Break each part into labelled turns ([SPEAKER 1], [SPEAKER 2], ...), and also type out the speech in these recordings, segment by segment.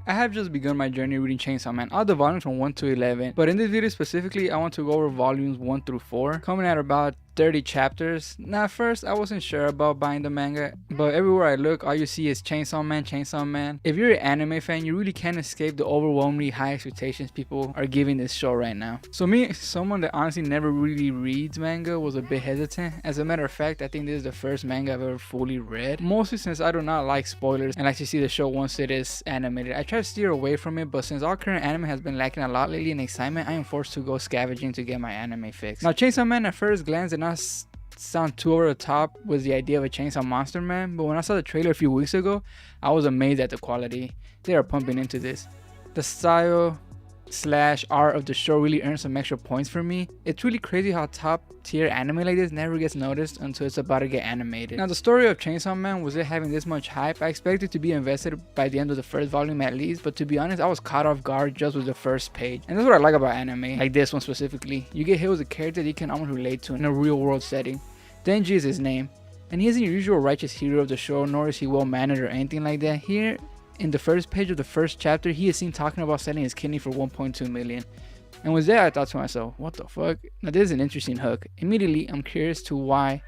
[SPEAKER 1] I have just begun my journey reading Chainsaw Man, all the volumes from 1 to 11, but in this video specifically I want to go over volumes 1 through 4, coming at about 30 chapters. Now at first I wasn't sure about buying the manga, but everywhere I look all you see is Chainsaw Man, Chainsaw Man. If you're an anime fan, you really can't escape the overwhelmingly high expectations people are giving this show right now. So me, someone that honestly never really reads manga, was a bit hesitant. As a matter of fact, I think this is the first manga I've ever fully read, mostly since I do not like spoilers and like to see the show once it is animated. I try to steer away from it, but since all current anime has been lacking a lot lately in excitement, I am forced to go scavenging to get my anime fix. Now Chainsaw Man at first glance did not sound too over the top with the idea of a chainsaw monster man, but when I saw the trailer a few weeks ago, I was amazed at the quality they are pumping into this. The style / art of the show really earned some extra points for me. It's really crazy how top tier anime like this never gets noticed until it's about to get animated. Now the story of Chainsaw Man, was it having this much hype? I expected to be invested by the end of the first volume at least, but to be honest I was caught off guard just with the first page. And that's what I like about anime, like this one specifically. You get hit with a character that you can almost relate to in a real world setting. Denji is his name, and he isn't your usual righteous hero of the show, nor is he well mannered or anything like that. Here in the first page of the first chapter, he is seen talking about selling his kidney for 1.2 million. And with that, I thought to myself, what the fuck? Now this is an interesting hook. Immediately, I'm curious to why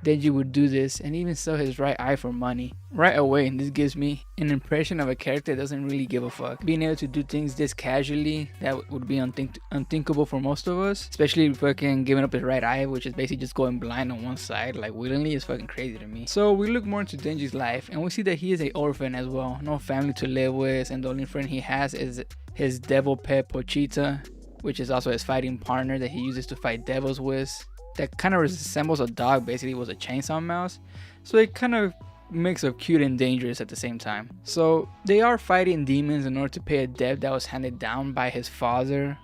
[SPEAKER 1] Denji would do this and even sell his right eye for money. Right away, this gives me an impression of a character that doesn't really give a fuck. Being able to do things this casually, that would be unthinkable for most of us. Especially fucking giving up his right eye, which is basically just going blind on one side, like willingly, is fucking crazy to me. So we look more into Denji's life, and we see that he is an orphan as well. No family to live with, and the only friend he has is his devil pet Pochita, which is also his fighting partner that he uses to fight devils with. That kind of resembles a dog, basically was a chainsaw mouse. So it kind of mix of cute and dangerous at the same time. So they are fighting demons in order to pay a debt that was handed down by his father,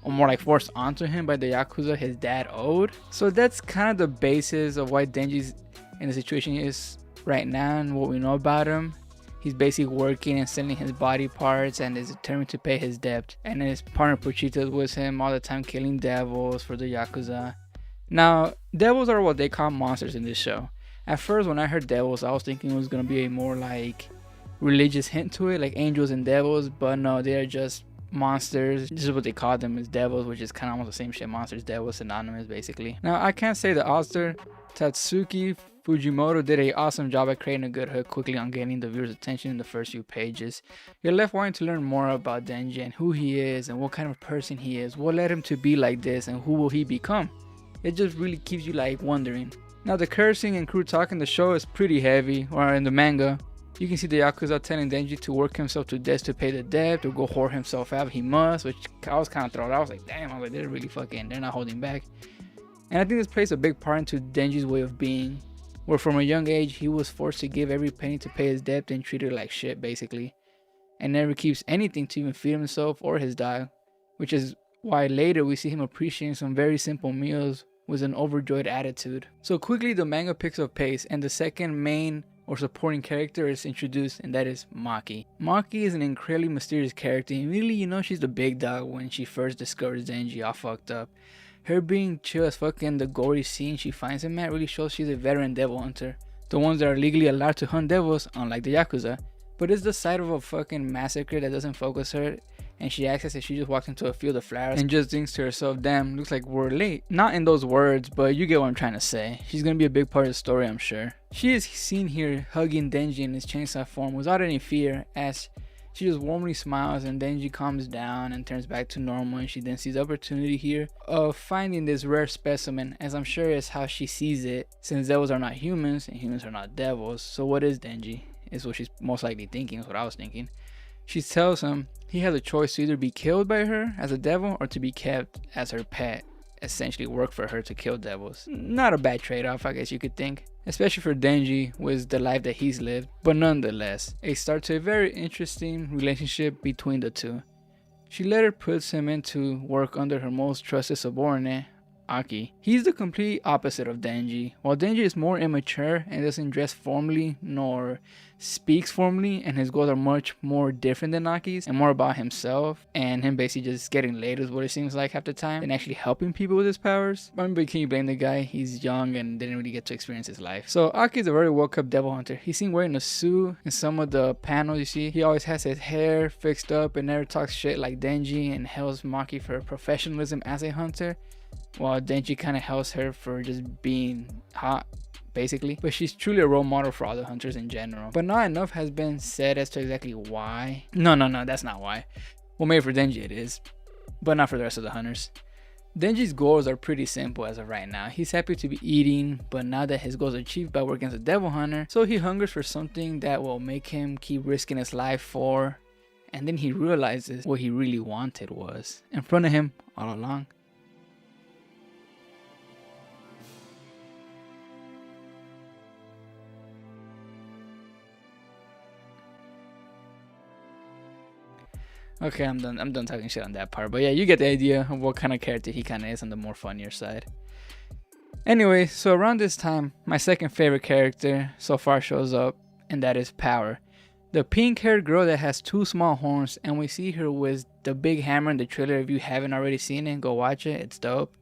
[SPEAKER 1] or more like forced onto him by the Yakuza his dad owed. So that's kind of the basis of why Denji's in the situation he is right now and what we know about him. He's basically working and selling his body parts and is determined to pay his debt. And his partner Pochita is with him all the time killing devils for the Yakuza. Now, devils are what they call monsters in this show. At first, when I heard devils, I was thinking it was going to be a more like religious hint to it, like angels and devils, but no, they are just monsters. This is what they call them, is devils, which is kind of almost the same shit. Monsters, devils, synonymous basically. Now, I can't say the author, Tatsuki Fujimoto, did an awesome job at creating a good hook quickly on getting the viewer's attention in the first few pages. You're left wanting to learn more about Denji and who he is and what kind of person he is, what led him to be like this, and who will he become. It just really keeps you like wondering. Now the cursing and crude talk in the show is pretty heavy, or in the manga. You can see the Yakuza telling Denji to work himself to death to pay the debt, or go whore himself out, he must, which I was kind of thrown out. I was like, damn, I was like, they're really fucking, they're not holding back. And I think this plays a big part into Denji's way of being, where from a young age he was forced to give every penny to pay his debt and treated like shit basically. And never keeps anything to even feed himself or his dog, which is why later we see him appreciating some very simple meals with an overjoyed attitude. So quickly the manga picks up pace and the second main or supporting character is introduced, and that is Maki. Maki is an incredibly mysterious character, and really you know she's the big dog when she first discovers Denji all fucked up. Her being chill as fuck in the gory scene she finds him at really shows she's a veteran devil hunter. The ones that are legally allowed to hunt devils, unlike the Yakuza. But it's the sight of a fucking massacre that doesn't focus her, and she acts as if she just walked into a field of flowers and just thinks to herself, damn, looks like we're late. Not in those words, but you get what I'm trying to say. She's gonna be a big part of the story, I'm sure. She is seen here hugging Denji in his chainsaw form without any fear, as she just warmly smiles and Denji calms down and turns back to normal, and she then sees the opportunity here of finding this rare specimen, as I'm sure is how she sees it, since devils are not humans and humans are not devils. So what is Denji? Is what she's most likely thinking, is what I was thinking. She tells him he has a choice to either be killed by her as a devil or to be kept as her pet, essentially work for her to kill devils. Not a bad trade-off, I guess you could think, especially for Denji with the life that he's lived, but nonetheless, a start to a very interesting relationship between the two. She later puts him into work under her most trusted subordinate, Aki. He's the complete opposite of Denji. While Denji is more immature and doesn't dress formally nor speaks formally, and his goals are much more different than Aki's and more about himself and him basically just getting laid is what it seems like half the time and actually helping people with his powers. I mean, but can you blame the guy? He's young and didn't really get to experience his life. So Aki is a very well-kept devil hunter. He's seen wearing a suit in some of the panels you see. He always has his hair fixed up and never talks shit like Denji and hails Maki for professionalism as a hunter, while Denji kind of hails her for just being hot, basically. But she's truly a role model for other hunters in general. But not enough has been said as to exactly why. No, that's not why. Well, maybe for Denji it is, but not for the rest of the hunters. Denji's goals are pretty simple as of right now. He's happy to be eating, but now that his goals are achieved by working as a devil hunter, so he hungers for something that will make him keep risking his life for, and then he realizes what he really wanted was in front of him all along. Okay, I'm done talking shit on that part. But yeah, you get the idea of what kind of character he kind of is on the more funnier side. Anyway, so around this time, my second favorite character so far shows up, and that is Power. The pink-haired girl that has two small horns, and we see her with the big hammer in the trailer. If you haven't already seen it, go watch it. It's dope.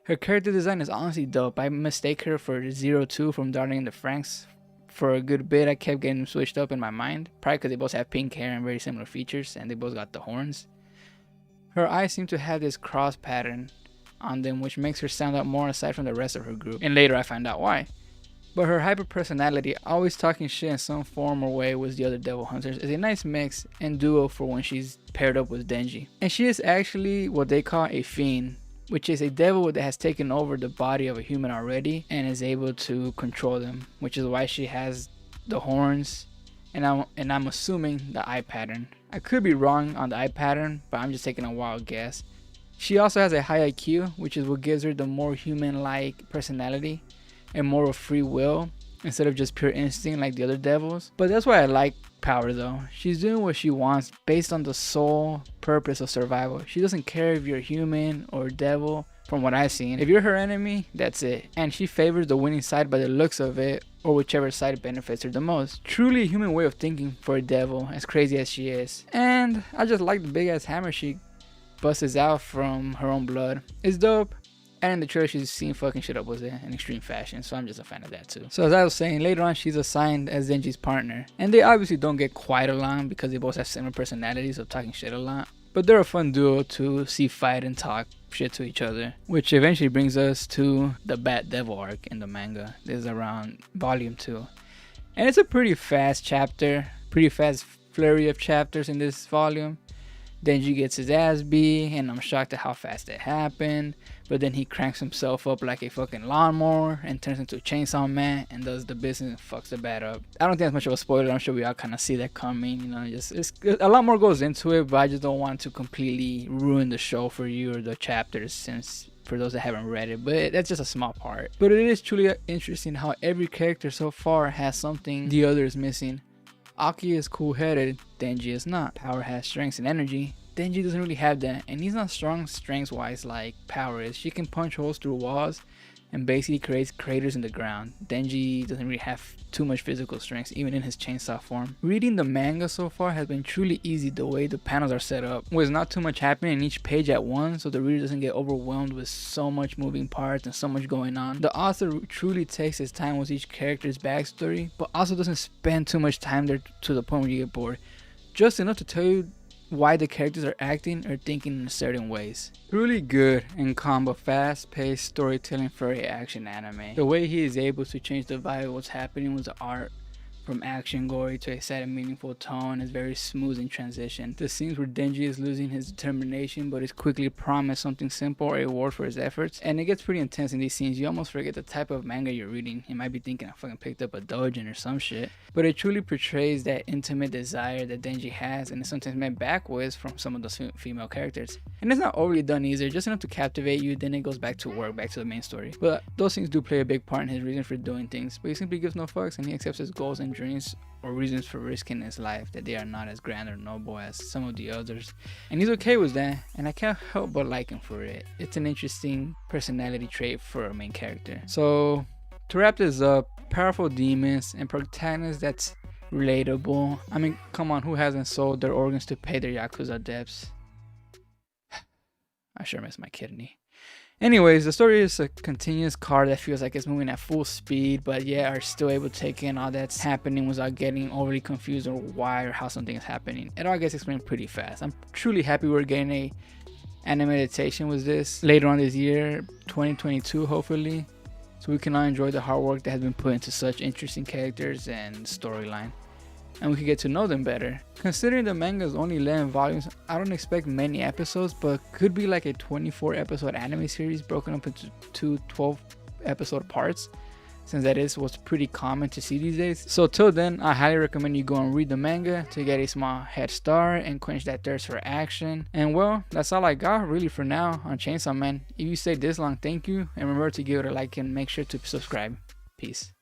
[SPEAKER 1] Her character design is honestly dope. I mistake her for 02 from Darling in the Franxx. For a good bit, I kept getting them switched up in my mind, probably because they both have pink hair and very similar features, and they both got the horns. Her eyes seem to have this cross pattern on them, which makes her stand out more aside from the rest of her group, and later I find out why. But her hyper personality, always talking shit in some form or way with the other devil hunters, is a nice mix and duo for when she's paired up with Denji. And she is actually what they call a fiend, which is a devil that has taken over the body of a human already and is able to control them, which is why she has the horns and I'm assuming the eye pattern. I could be wrong on the eye pattern, but I'm just taking a wild guess. She also has a high IQ, which is what gives her the more human-like personality and more of free will instead of just pure instinct like the other devils. But that's why I like Power though. She's doing what she wants based on the sole purpose of survival. She doesn't care if you're human or devil from what I've seen. If you're her enemy, that's it. And she favors the winning side by the looks of it, or whichever side benefits her the most. Truly a human way of thinking for a devil, as crazy as she is. And I just like the big ass hammer she busts out from her own blood. It's dope. And in the trailer, she's seen fucking shit up with it in extreme fashion, so I'm just a fan of that too. So as I was saying, later on she's assigned as Denji's partner, and they obviously don't get quite along because they both have similar personalities of talking shit a lot. But they're a fun duo to see fight and talk shit to each other, which eventually brings us to the Bat Devil arc in the manga. This is around volume 2, and it's a pretty fast chapter, pretty fast flurry of chapters in this volume. Denji gets his ass beat, and I'm shocked at how fast it happened. But then he cranks himself up like a fucking lawnmower and turns into a chainsaw man and does the business and fucks the bat up. I don't think that's much of a spoiler. I'm sure we all kind of see that coming. You know, it's a lot more goes into it, but I just don't want to completely ruin the show for you or the chapters, since for those that haven't read it. But that's just a small part. But it is truly interesting how every character so far has something the other is missing. Aki is cool-headed, Denji is not. Power has strengths and energy. Denji doesn't really have that, and he's not strong strengths-wise like Power is. She can punch holes through walls and basically creates craters in the ground. Denji doesn't really have too much physical strength, even in his chainsaw form. Reading the manga so far has been truly easy the way the panels are set up, with not too much happening in each page at once, so the reader doesn't get overwhelmed with so much moving parts and so much going on. The author truly takes his time with each character's backstory, but also doesn't spend too much time there to the point where you get bored. Just enough to tell you why the characters are acting or thinking in certain ways. Really good and calm but fast-paced storytelling for a action anime. The way he is able to change the vibe of what's happening with the art from action gory to a sad and meaningful tone is very smooth in transition. The scenes where Denji is losing his determination but is quickly promised something simple or a reward for his efforts, and it gets pretty intense in these scenes. You almost forget the type of manga you're reading. You might be thinking I fucking picked up a doujin or some shit, but it truly portrays that intimate desire that Denji has, and is sometimes met backwards from some of the female characters. And it's not overly done either, just enough to captivate you, then it goes back to work, back to the main story. But those things do play a big part in his reason for doing things, but he simply gives no fucks and he accepts his goals and dreams or reasons for risking his life that they are not as grand or noble as some of the others. And he's okay with that, and I can't help but like him for it. It's an interesting personality trait for a main character. So to wrap this up, powerful demons and protagonists that's relatable. I mean, come on, who hasn't sold their organs to pay their Yakuza debts? I sure miss my kidney. Anyways, the story is a continuous car that feels like it's moving at full speed, but yet are still able to take in all that's happening without getting overly confused or why or how something is happening. It all gets explained pretty fast. I'm truly happy we're getting a anime adaptation with this later on this year, 2022 hopefully, so we can all enjoy the hard work that has been put into such interesting characters and storyline, and we can get to know them better. Considering the manga is only 11 volumes, I don't expect many episodes, but could be like a 24 episode anime series broken up into two 12 episode parts, since that is what's pretty common to see these days. So till then, I highly recommend you go and read the manga to get a small head start and quench that thirst for action. And well, that's all I got really for now on Chainsaw Man. If you stayed this long, thank you, and remember to give it a like and make sure to subscribe. Peace.